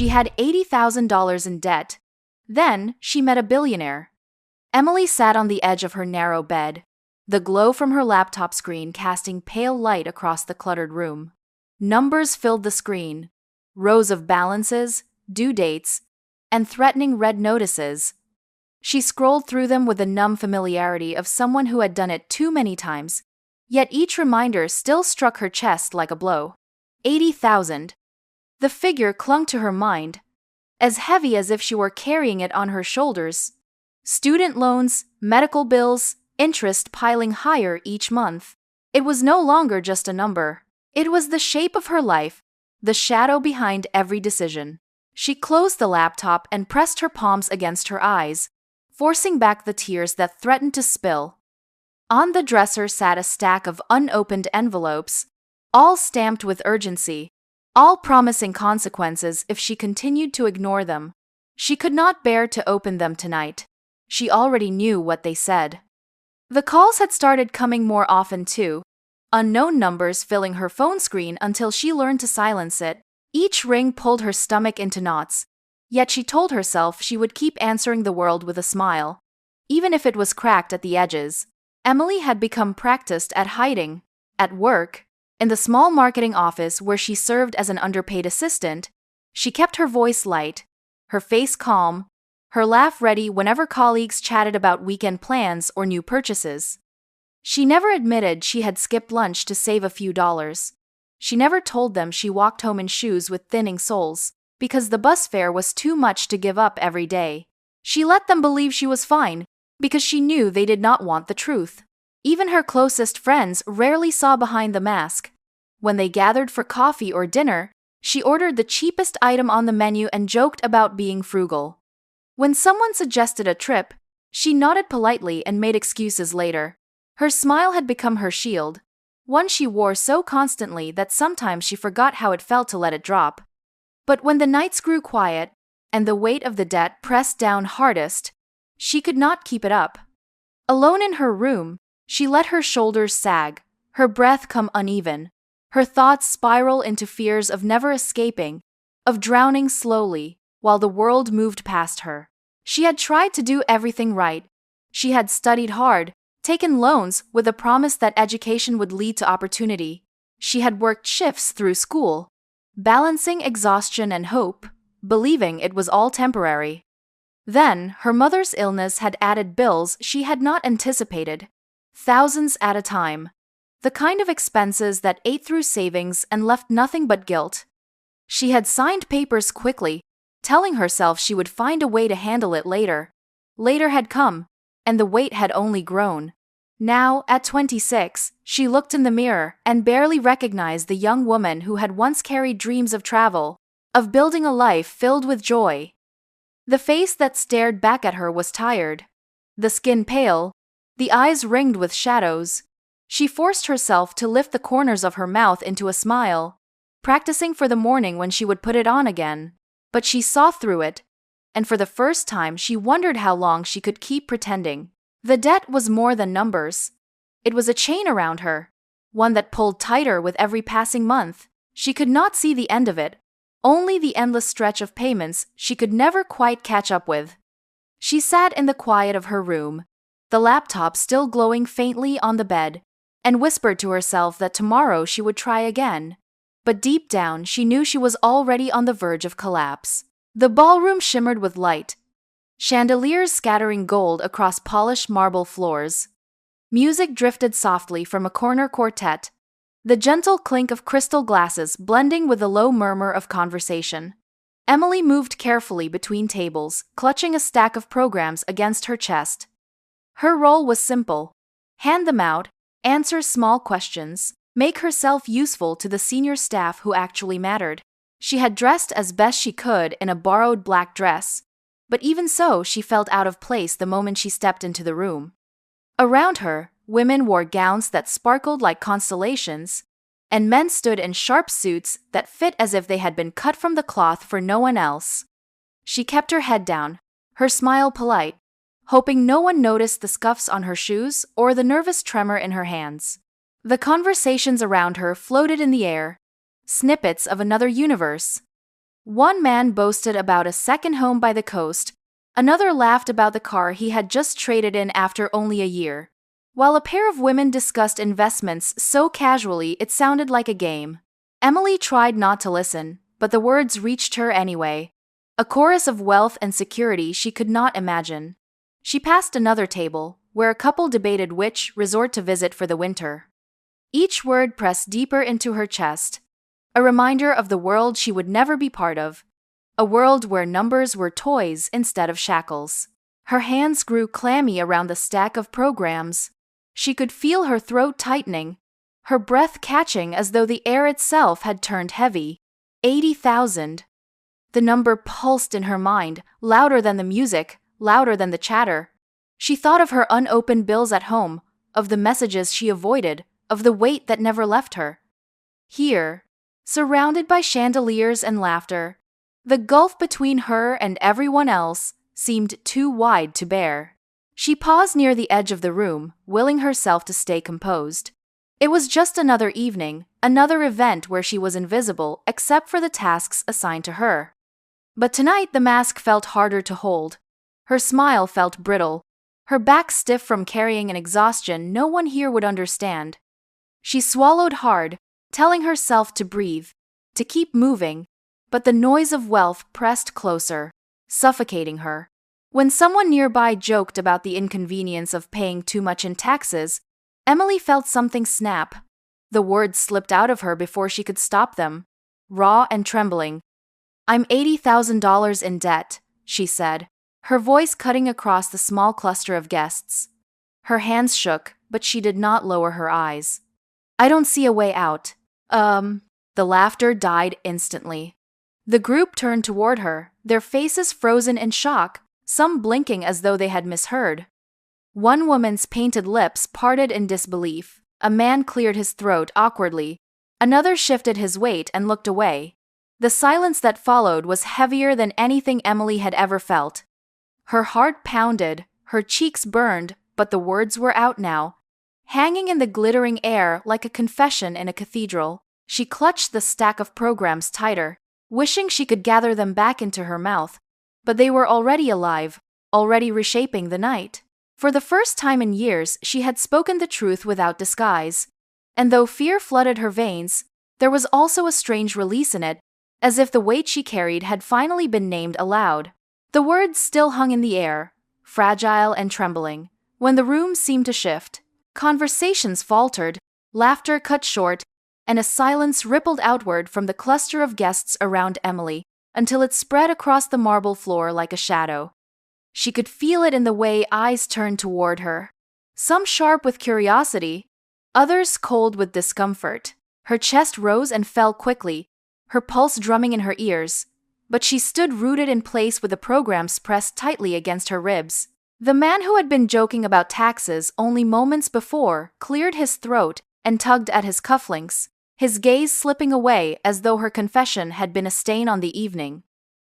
She had $80,000 in debt. Then, she met a billionaire. Emily sat on the edge of her narrow bed, the glow from her laptop screen casting pale light across the cluttered room. Numbers filled the screen, rows of balances, due dates, and threatening red notices. She scrolled through them with the numb familiarity of someone who had done it too many times, yet each reminder still struck her chest like a blow. 80,000. The figure clung to her mind, as heavy as if she were carrying it on her shoulders. Student loans, medical bills, interest piling higher each month. It was no longer just a number. It was the shape of her life, the shadow behind every decision. She closed the laptop and pressed her palms against her eyes, forcing back the tears that threatened to spill. On the dresser sat a stack of unopened envelopes, all stamped with urgency, all promising consequences if she continued to ignore them. She could not bear to open them tonight. She already knew what they said. The calls had started coming more often too, unknown numbers filling her phone screen until she learned to silence it. Each ring pulled her stomach into knots, yet she told herself she would keep answering the world with a smile, even if it was cracked at the edges. Emily had become practiced at hiding. At work, in the small marketing office where she served as an underpaid assistant, she kept her voice light, her face calm, her laugh ready whenever colleagues chatted about weekend plans or new purchases. She never admitted she had skipped lunch to save a few dollars. She never told them she walked home in shoes with thinning soles, because the bus fare was too much to give up every day. She let them believe she was fine, because she knew they did not want the truth. Even her closest friends rarely saw behind the mask. When they gathered for coffee or dinner, she ordered the cheapest item on the menu and joked about being frugal. When someone suggested a trip, she nodded politely and made excuses later. Her smile had become her shield, one she wore so constantly that sometimes she forgot how it felt to let it drop. But when the nights grew quiet, and the weight of the debt pressed down hardest, she could not keep it up. Alone in her room, she let her shoulders sag, her breath come uneven, her thoughts spiral into fears of never escaping, of drowning slowly, while the world moved past her. She had tried to do everything right. She had studied hard, taken loans with the promise that education would lead to opportunity. She had worked shifts through school, balancing exhaustion and hope, believing it was all temporary. Then, her mother's illness had added bills she had not anticipated, thousands at a time. The kind of expenses that ate through savings and left nothing but guilt. She had signed papers quickly, telling herself she would find a way to handle it later. Later had come, and the weight had only grown. Now, at 26, she looked in the mirror and barely recognized the young woman who had once carried dreams of travel, of building a life filled with joy. The face that stared back at her was tired, the skin pale, the eyes ringed with shadows. She forced herself to lift the corners of her mouth into a smile, practicing for the morning when she would put it on again. But she saw through it, and for the first time she wondered how long she could keep pretending. The debt was more than numbers. It was a chain around her, one that pulled tighter with every passing month. She could not see the end of it, only the endless stretch of payments she could never quite catch up with. She sat in the quiet of her room, the laptop still glowing faintly on the bed, and whispered to herself that tomorrow she would try again. But deep down she knew she was already on the verge of collapse. The ballroom shimmered with light, chandeliers scattering gold across polished marble floors. Music drifted softly from a corner quartet, the gentle clink of crystal glasses blending with the low murmur of conversation. Emily moved carefully between tables, clutching a stack of programs against her chest. Her role was simple: hand them out, answer small questions, make herself useful to the senior staff who actually mattered. She had dressed as best she could in a borrowed black dress, but even so she felt out of place the moment she stepped into the room. Around her, women wore gowns that sparkled like constellations, and men stood in sharp suits that fit as if they had been cut from the cloth for no one else. She kept her head down, her smile polite, hoping no one noticed the scuffs on her shoes or the nervous tremor in her hands. The conversations around her floated in the air, snippets of another universe. One man boasted about a second home by the coast, another laughed about the car he had just traded in after only a year, while a pair of women discussed investments so casually it sounded like a game. Emily tried not to listen, but the words reached her anyway. A chorus of wealth and security she could not imagine. She passed another table, where a couple debated which resort to visit for the winter. Each word pressed deeper into her chest, a reminder of the world she would never be part of, a world where numbers were toys instead of shackles. Her hands grew clammy around the stack of programs. She could feel her throat tightening, her breath catching as though the air itself had turned heavy. 80,000. The number pulsed in her mind, louder than the music, louder than the chatter. She thought of her unopened bills at home, of the messages she avoided, of the weight that never left her. Here, surrounded by chandeliers and laughter, the gulf between her and everyone else seemed too wide to bear. She paused near the edge of the room, willing herself to stay composed. It was just another evening, another event where she was invisible except for the tasks assigned to her. But tonight the mask felt harder to hold. Her smile felt brittle, her back stiff from carrying an exhaustion no one here would understand. She swallowed hard, telling herself to breathe, to keep moving, but the noise of wealth pressed closer, suffocating her. When someone nearby joked about the inconvenience of paying too much in taxes, Emily felt something snap. The words slipped out of her before she could stop them, raw and trembling. "I'm $80,000 in debt," she said, her voice cutting across the small cluster of guests. Her hands shook, but she did not lower her eyes. "I don't see a way out." The laughter died instantly. The group turned toward her, their faces frozen in shock, some blinking as though they had misheard. One woman's painted lips parted in disbelief. A man cleared his throat awkwardly. Another shifted his weight and looked away. The silence that followed was heavier than anything Emily had ever felt. Her heart pounded, her cheeks burned, but the words were out now. Hanging in the glittering air like a confession in a cathedral, she clutched the stack of programs tighter, wishing she could gather them back into her mouth. But they were already alive, already reshaping the night. For the first time in years, she had spoken the truth without disguise. And though fear flooded her veins, there was also a strange release in it, as if the weight she carried had finally been named aloud. The words still hung in the air, fragile and trembling. When the room seemed to shift, conversations faltered, laughter cut short, and a silence rippled outward from the cluster of guests around Emily, until it spread across the marble floor like a shadow. She could feel it in the way eyes turned toward her, some sharp with curiosity, others cold with discomfort. Her chest rose and fell quickly, her pulse drumming in her ears, but she stood rooted in place with the programs pressed tightly against her ribs. The man who had been joking about taxes only moments before cleared his throat and tugged at his cufflinks, his gaze slipping away as though her confession had been a stain on the evening.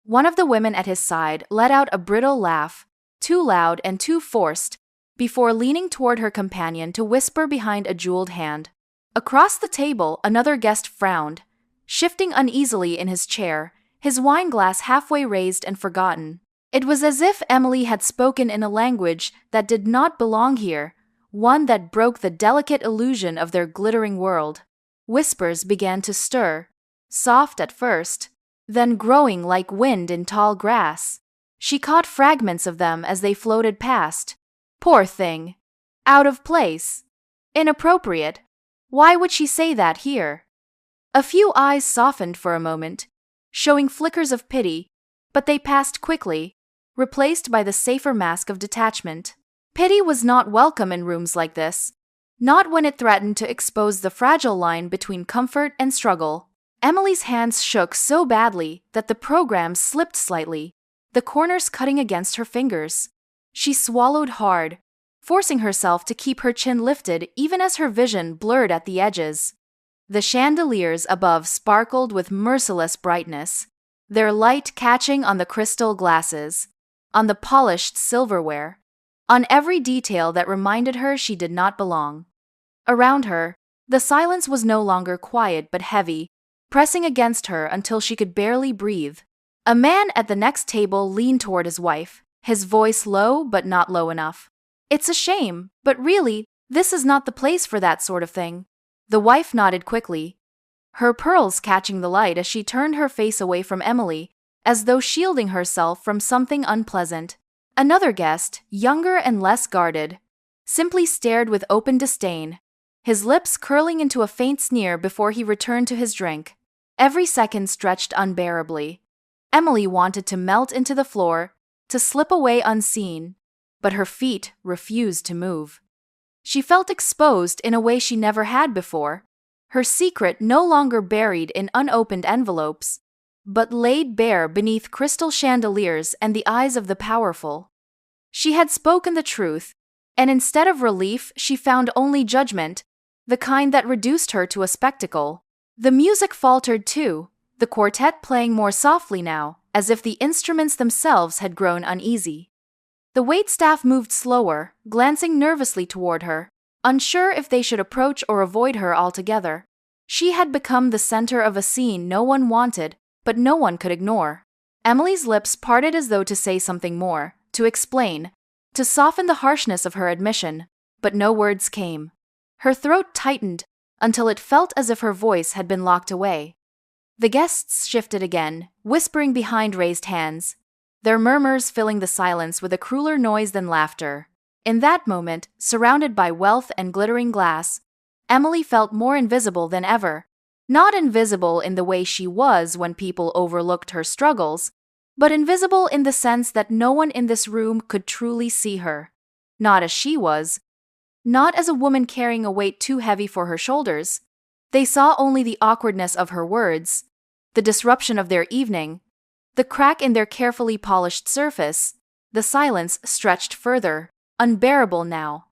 One of the women at his side let out a brittle laugh, too loud and too forced, before leaning toward her companion to whisper behind a jeweled hand. Across the table, another guest frowned, shifting uneasily in his chair, his wineglass halfway raised and forgotten. It was as if Emily had spoken in a language that did not belong here, one that broke the delicate illusion of their glittering world. Whispers began to stir, soft at first, then growing like wind in tall grass. She caught fragments of them as they floated past. Poor thing. Out of place. Inappropriate. Why would she say that here? A few eyes softened for a moment, showing flickers of pity, but they passed quickly, replaced by the safer mask of detachment. Pity was not welcome in rooms like this, not when it threatened to expose the fragile line between comfort and struggle. Emily's hands shook so badly that the program slipped slightly, the corners cutting against her fingers. She swallowed hard, forcing herself to keep her chin lifted even as her vision blurred at the edges. The chandeliers above sparkled with merciless brightness, their light catching on the crystal glasses, on the polished silverware, on every detail that reminded her she did not belong. Around her, the silence was no longer quiet but heavy, pressing against her until she could barely breathe. A man at the next table leaned toward his wife, his voice low but not low enough. "It's a shame, but really, this is not the place for that sort of thing." The wife nodded quickly, her pearls catching the light as she turned her face away from Emily, as though shielding herself from something unpleasant. Another guest, younger and less guarded, simply stared with open disdain, his lips curling into a faint sneer before he returned to his drink. Every second stretched unbearably. Emily wanted to melt into the floor, to slip away unseen, but her feet refused to move. She felt exposed in a way she never had before, her secret no longer buried in unopened envelopes, but laid bare beneath crystal chandeliers and the eyes of the powerful. She had spoken the truth, and instead of relief, she found only judgment, the kind that reduced her to a spectacle. The music faltered too, the quartet playing more softly now, as if the instruments themselves had grown uneasy. The waitstaff moved slower, glancing nervously toward her, unsure if they should approach or avoid her altogether. She had become the center of a scene no one wanted, but no one could ignore. Emily's lips parted as though to say something more, to explain, to soften the harshness of her admission, but no words came. Her throat tightened until it felt as if her voice had been locked away. The guests shifted again, whispering behind raised hands, their murmurs filling the silence with a crueler noise than laughter. In that moment, surrounded by wealth and glittering glass, Emily felt more invisible than ever. Not invisible in the way she was when people overlooked her struggles, but invisible in the sense that no one in this room could truly see her. Not as she was. Not as a woman carrying a weight too heavy for her shoulders. They saw only the awkwardness of her words, the disruption of their evening, the crack in their carefully polished surface. The silence stretched further, unbearable now,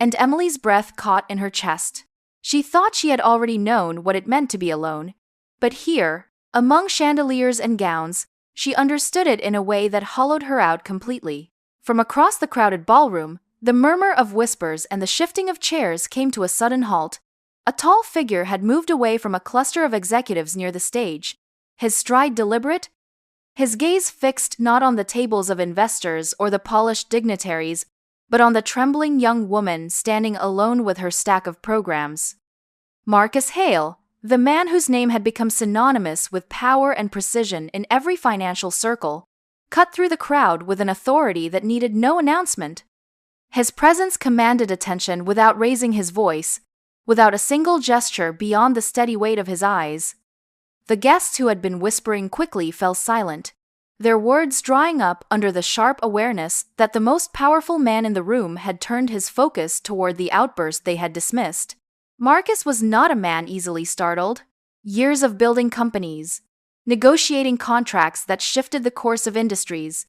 and Emily's breath caught in her chest. She thought she had already known what it meant to be alone, but here, among chandeliers and gowns, she understood it in a way that hollowed her out completely. From across the crowded ballroom, the murmur of whispers and the shifting of chairs came to a sudden halt. A tall figure had moved away from a cluster of executives near the stage, his stride deliberate, his gaze fixed not on the tables of investors or the polished dignitaries, but on the trembling young woman standing alone with her stack of programs. Marcus Hale, the man whose name had become synonymous with power and precision in every financial circle, cut through the crowd with an authority that needed no announcement. His presence commanded attention without raising his voice, without a single gesture beyond the steady weight of his eyes. The guests who had been whispering quickly fell silent, their words drying up under the sharp awareness that the most powerful man in the room had turned his focus toward the outburst they had dismissed. Marcus was not a man easily startled. Years of building companies, negotiating contracts that shifted the course of industries,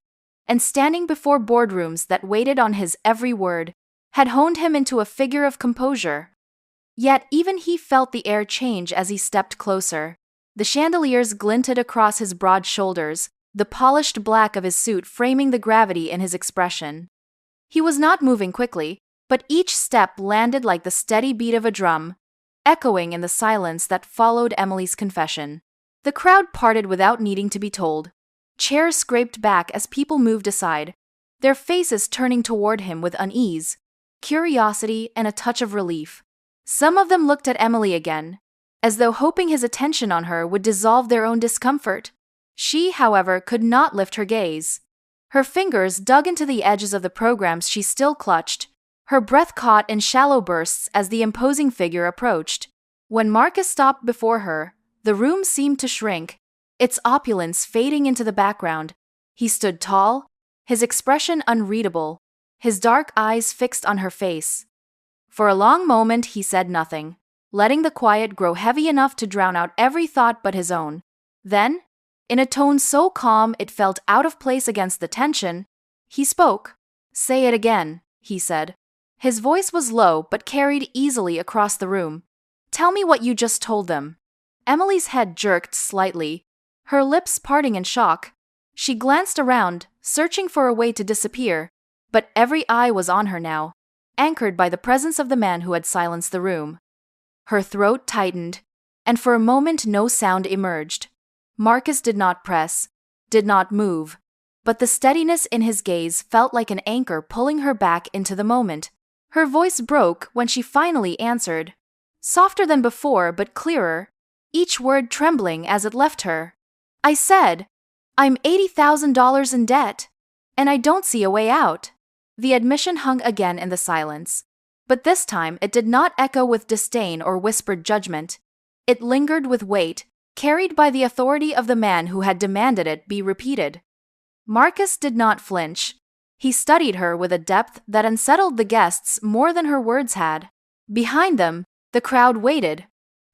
and standing before boardrooms that waited on his every word, had honed him into a figure of composure. Yet even he felt the air change as he stepped closer. The chandeliers glinted across his broad shoulders, the polished black of his suit framing the gravity in his expression. He was not moving quickly, but each step landed like the steady beat of a drum, echoing in the silence that followed Emily's confession. The crowd parted without needing to be told. Chairs scraped back as people moved aside, their faces turning toward him with unease, curiosity, and a touch of relief. Some of them looked at Emily again, as though hoping his attention on her would dissolve their own discomfort. She, however, could not lift her gaze. Her fingers dug into the edges of the programs she still clutched, her breath caught in shallow bursts as the imposing figure approached. When Marcus stopped before her, the room seemed to shrink, its opulence fading into the background. He stood tall, his expression unreadable, his dark eyes fixed on her face. For a long moment he said nothing, letting the quiet grow heavy enough to drown out every thought but his own. Then, in a tone so calm it felt out of place against the tension, he spoke. "Say it again," he said. His voice was low but carried easily across the room. "Tell me what you just told them." Emily's head jerked slightly, her lips parting in shock. She glanced around, searching for a way to disappear, but every eye was on her now, anchored by the presence of the man who had silenced the room. Her throat tightened, and for a moment no sound emerged. Marcus did not press, did not move. But the steadiness in his gaze felt like an anchor pulling her back into the moment. Her voice broke when she finally answered. Softer than before, but clearer, each word trembling as it left her. I said, I'm $80,000 in debt, and I don't see a way out. The admission hung again in the silence. But this time it did not echo with disdain or whispered judgment. It lingered with weight, carried by the authority of the man who had demanded it be repeated. Marcus did not flinch. He studied her with a depth that unsettled the guests more than her words had. Behind them, the crowd waited,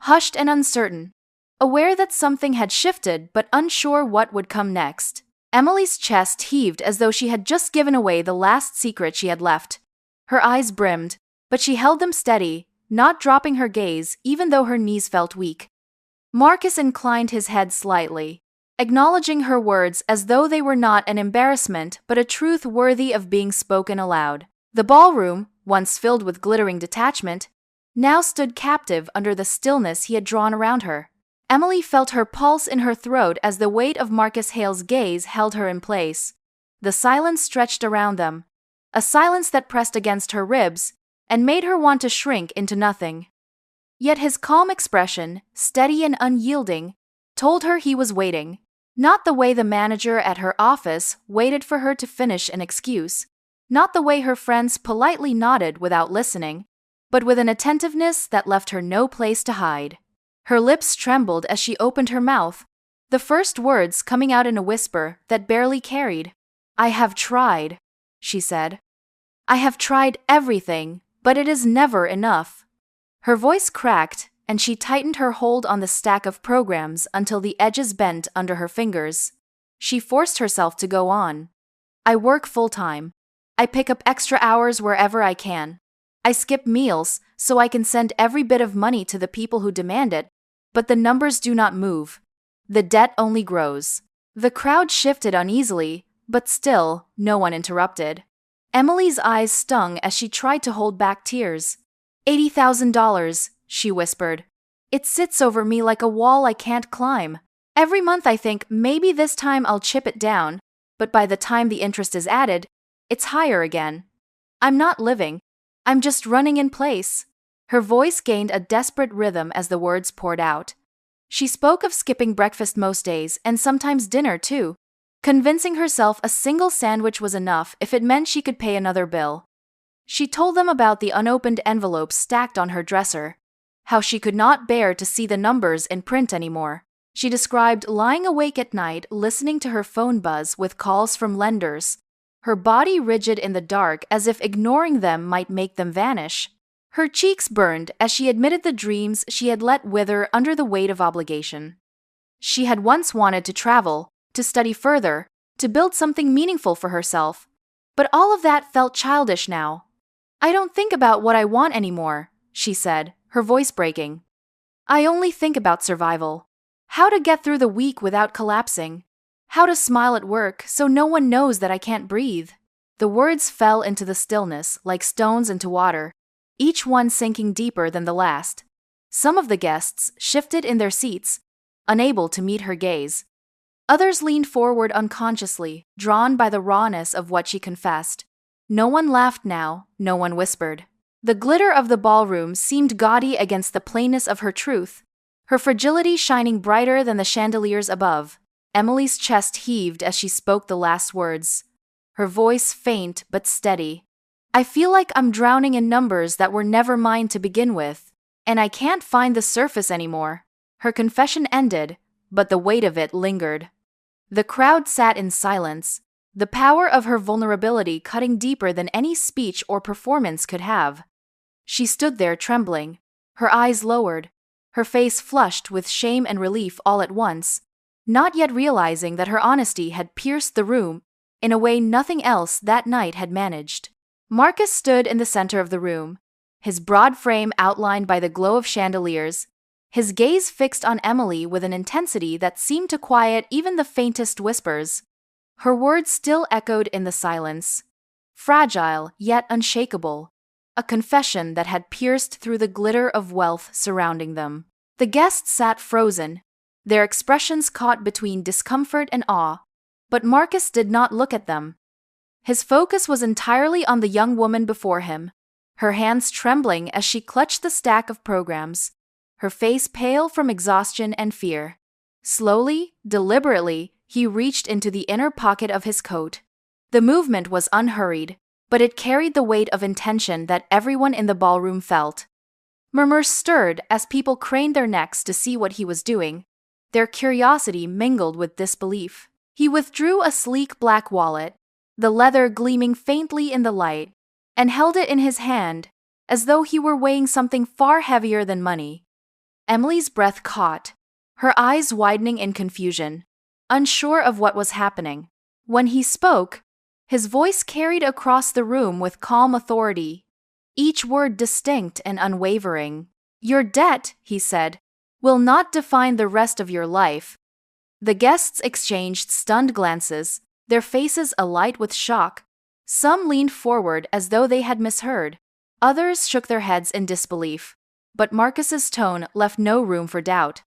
hushed and uncertain, aware that something had shifted but unsure what would come next. Emily's chest heaved as though she had just given away the last secret she had left. Her eyes brimmed, but she held them steady, not dropping her gaze even though her knees felt weak. Marcus inclined his head slightly, acknowledging her words as though they were not an embarrassment but a truth worthy of being spoken aloud. The ballroom, once filled with glittering detachment, now stood captive under the stillness he had drawn around her. Emily felt her pulse in her throat as the weight of Marcus Hale's gaze held her in place. The silence stretched around them, a silence that pressed against her ribs and made her want to shrink into nothing. Yet his calm expression, steady and unyielding, told her he was waiting, not the way the manager at her office waited for her to finish an excuse, not the way her friends politely nodded without listening, but with an attentiveness that left her no place to hide. Her lips trembled as she opened her mouth, the first words coming out in a whisper that barely carried. I have tried, she said. I have tried everything, but it is never enough. Her voice cracked, and she tightened her hold on the stack of programs until the edges bent under her fingers. She forced herself to go on. I work full-time. I pick up extra hours wherever I can. I skip meals so I can send every bit of money to the people who demand it, but the numbers do not move. The debt only grows. The crowd shifted uneasily, but still, no one interrupted. Emily's eyes stung as she tried to hold back tears. $80,000, she whispered. It sits over me like a wall I can't climb. Every month I think maybe this time I'll chip it down, but by the time the interest is added, it's higher again. I'm not living. I'm just running in place. Her voice gained a desperate rhythm as the words poured out. She spoke of skipping breakfast most days and sometimes dinner too, convincing herself a single sandwich was enough if it meant she could pay another bill. She told them about the unopened envelopes stacked on her dresser, how she could not bear to see the numbers in print anymore. She described lying awake at night listening to her phone buzz with calls from lenders, her body rigid in the dark as if ignoring them might make them vanish. Her cheeks burned as she admitted the dreams she had let wither under the weight of obligation. She had once wanted to travel, to study further, to build something meaningful for herself, but all of that felt childish now. I don't think about what I want anymore, she said, her voice breaking. I only think about survival. How to get through the week without collapsing. How to smile at work so no one knows that I can't breathe. The words fell into the stillness like stones into water, each one sinking deeper than the last. Some of the guests shifted in their seats, unable to meet her gaze. Others leaned forward unconsciously, drawn by the rawness of what she confessed. No one laughed now, no one whispered. The glitter of the ballroom seemed gaudy against the plainness of her truth, her fragility shining brighter than the chandeliers above. Emily's chest heaved as she spoke the last words, her voice faint but steady. I feel like I'm drowning in numbers that were never mine to begin with, and I can't find the surface anymore. Her confession ended, but the weight of it lingered. The crowd sat in silence, the power of her vulnerability cutting deeper than any speech or performance could have. She stood there trembling, her eyes lowered, her face flushed with shame and relief all at once, not yet realizing that her honesty had pierced the room in a way nothing else that night had managed. Marcus stood in the center of the room, his broad frame outlined by the glow of chandeliers, his gaze fixed on Emily with an intensity that seemed to quiet even the faintest whispers. Her words still echoed in the silence, fragile yet unshakable, a confession that had pierced through the glitter of wealth surrounding them. The guests sat frozen, their expressions caught between discomfort and awe. But Marcus did not look at them. His focus was entirely on the young woman before him, her hands trembling as she clutched the stack of programs, her face pale from exhaustion and fear. Slowly, deliberately, he reached into the inner pocket of his coat. The movement was unhurried, but it carried the weight of intention that everyone in the ballroom felt. Murmurs stirred as people craned their necks to see what he was doing, their curiosity mingled with disbelief. He withdrew a sleek black wallet, the leather gleaming faintly in the light, and held it in his hand, as though he were weighing something far heavier than money. Emily's breath caught, her eyes widening in confusion, unsure of what was happening. When he spoke, his voice carried across the room with calm authority, each word distinct and unwavering. "Your debt," he said, "will not define the rest of your life." The guests exchanged stunned glances, their faces alight with shock. Some leaned forward as though they had misheard. Others shook their heads in disbelief. But Marcus's tone left no room for doubt.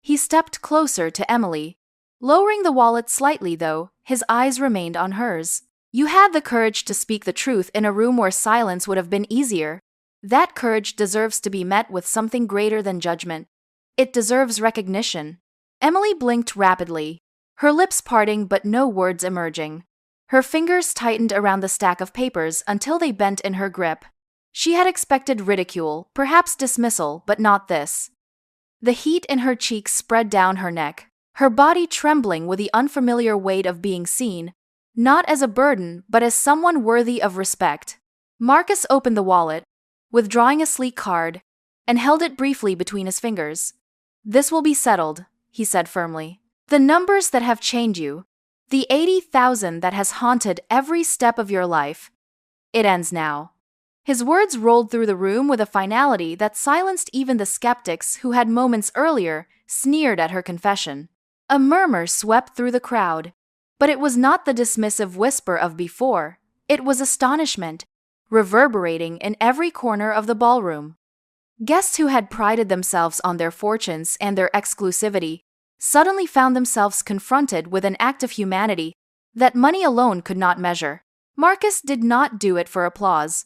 He stepped closer to Emily. Lowering the wallet slightly, though, his eyes remained on hers. "You had the courage to speak the truth in a room where silence would have been easier. That courage deserves to be met with something greater than judgment. It deserves recognition." Emily blinked rapidly, her lips parting but no words emerging. Her fingers tightened around the stack of papers until they bent in her grip. She had expected ridicule, perhaps dismissal, but not this. The heat in her cheeks spread down her neck, her body trembling with the unfamiliar weight of being seen, not as a burden but as someone worthy of respect. Marcus opened the wallet, withdrawing a sleek card, and held it briefly between his fingers. "This will be settled," he said firmly. "The numbers that have chained you, the 80,000 that has haunted every step of your life, it ends now." His words rolled through the room with a finality that silenced even the skeptics who had moments earlier sneered at her confession. A murmur swept through the crowd, but it was not the dismissive whisper of before. It was astonishment, reverberating in every corner of the ballroom. Guests who had prided themselves on their fortunes and their exclusivity suddenly found themselves confronted with an act of humanity that money alone could not measure. Marcus did not do it for applause,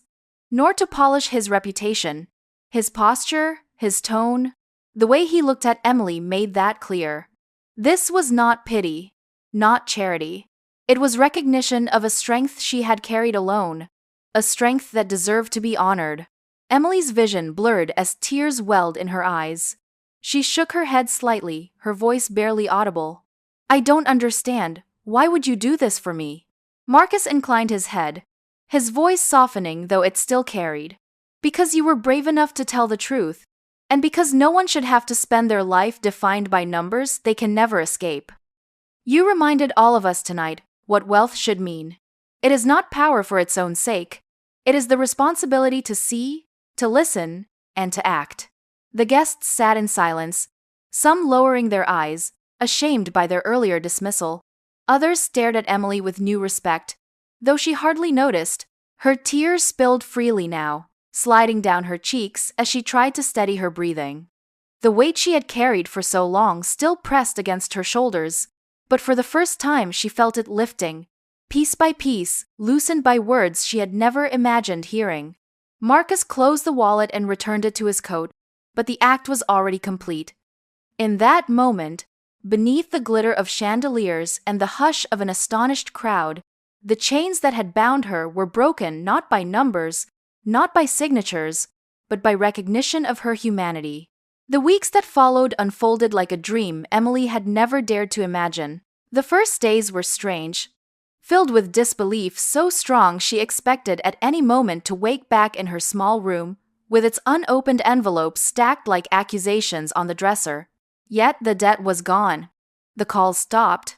nor to polish his reputation. His posture, his tone, the way he looked at Emily made that clear. This was not pity, not charity. It was recognition of a strength she had carried alone, a strength that deserved to be honored. Emily's vision blurred as tears welled in her eyes. She shook her head slightly, her voice barely audible. "I don't understand. Why would you do this for me?" Marcus inclined his head, his voice softening though it still carried. "Because you were brave enough to tell the truth, and because no one should have to spend their life defined by numbers they can never escape. You reminded all of us tonight what wealth should mean. It is not power for its own sake. It is the responsibility to see, to listen, and to act." The guests sat in silence, some lowering their eyes, ashamed by their earlier dismissal. Others stared at Emily with new respect, though she hardly noticed. Her tears spilled freely now, sliding down her cheeks as she tried to steady her breathing. The weight she had carried for so long still pressed against her shoulders, but for the first time she felt it lifting, piece by piece, loosened by words she had never imagined hearing. Marcus closed the wallet and returned it to his coat, but the act was already complete. In that moment, beneath the glitter of chandeliers and the hush of an astonished crowd, the chains that had bound her were broken not by numbers, not by signatures, but by recognition of her humanity. The weeks that followed unfolded like a dream Emily had never dared to imagine. The first days were strange, filled with disbelief so strong she expected at any moment to wake back in her small room, with its unopened envelopes stacked like accusations on the dresser. Yet the debt was gone. The calls stopped.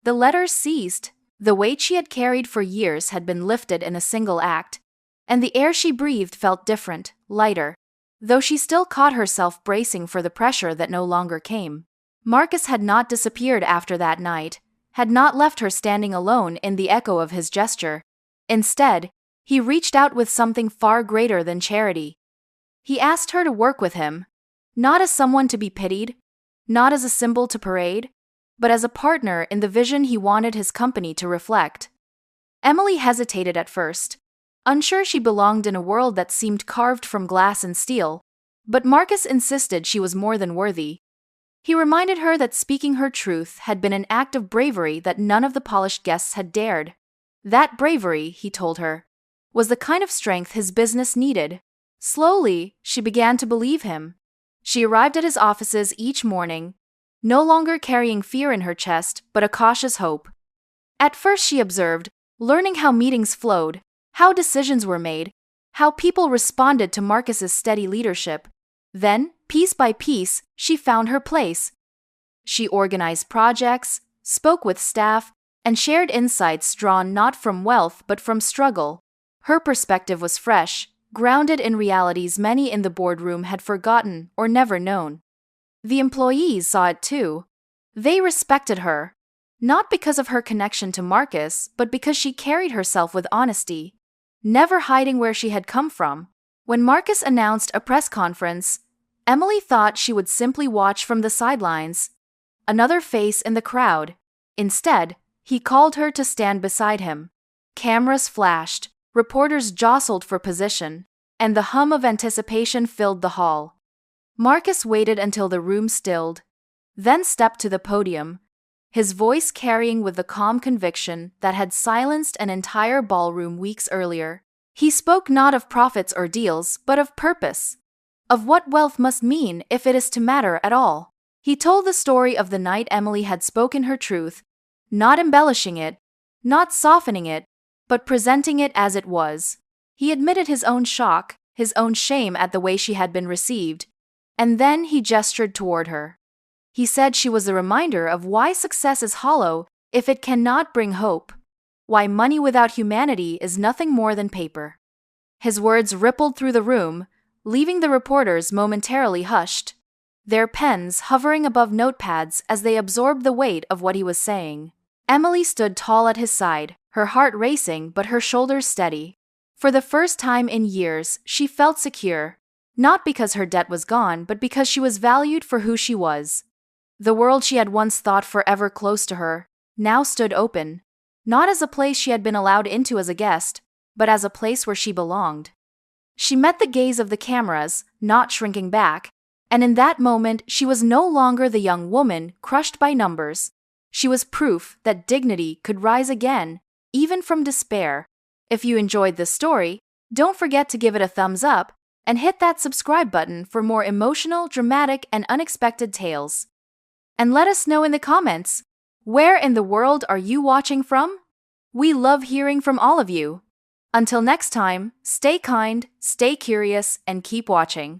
The letters ceased. The weight she had carried for years had been lifted in a single act, and the air she breathed felt different, lighter, though she still caught herself bracing for the pressure that no longer came. Marcus had not disappeared after that night, had not left her standing alone in the echo of his gesture. Instead, he reached out with something far greater than charity. He asked her to work with him, not as someone to be pitied, not as a symbol to parade, but as a partner in the vision he wanted his company to reflect. Emily hesitated at first, unsure she belonged in a world that seemed carved from glass and steel, but Marcus insisted she was more than worthy. He reminded her that speaking her truth had been an act of bravery that none of the polished guests had dared. That bravery, he told her, was the kind of strength his business needed. Slowly, she began to believe him. She arrived at his offices each morning, no longer carrying fear in her chest, but a cautious hope. At first she observed, learning how meetings flowed, how decisions were made, how people responded to Marcus's steady leadership. Then, piece by piece, she found her place. She organized projects, spoke with staff, and shared insights drawn not from wealth but from struggle. Her perspective was fresh, grounded in realities many in the boardroom had forgotten or never known. The employees saw it too. They respected her, not because of her connection to Marcus, but because she carried herself with honesty, never hiding where she had come from. When Marcus announced a press conference, Emily thought she would simply watch from the sidelines, another face in the crowd. Instead, he called her to stand beside him. Cameras flashed, reporters jostled for position, and the hum of anticipation filled the hall. Marcus waited until the room stilled, then stepped to the podium, his voice carrying with the calm conviction that had silenced an entire ballroom weeks earlier. He spoke not of profits or deals, but of purpose, of what wealth must mean if it is to matter at all. He told the story of the night Emily had spoken her truth, not embellishing it, not softening it, but presenting it as it was. He admitted his own shock, his own shame at the way she had been received, and then he gestured toward her. He said she was a reminder of why success is hollow if it cannot bring hope, why money without humanity is nothing more than paper. His words rippled through the room, leaving the reporters momentarily hushed, their pens hovering above notepads as they absorbed the weight of what he was saying. Emily stood tall at his side, her heart racing but her shoulders steady. For the first time in years, she felt secure, not because her debt was gone, but because she was valued for who she was. The world she had once thought forever close to her now stood open, not as a place she had been allowed into as a guest, but as a place where she belonged. She met the gaze of the cameras, not shrinking back, and in that moment she was no longer the young woman crushed by numbers. She was proof that dignity could rise again, even from despair. If you enjoyed this story, don't forget to give it a thumbs up and hit that subscribe button for more emotional, dramatic, and unexpected tales. And let us know in the comments, where in the world are you watching from? We love hearing from all of you. Until next time, stay kind, stay curious, and keep watching.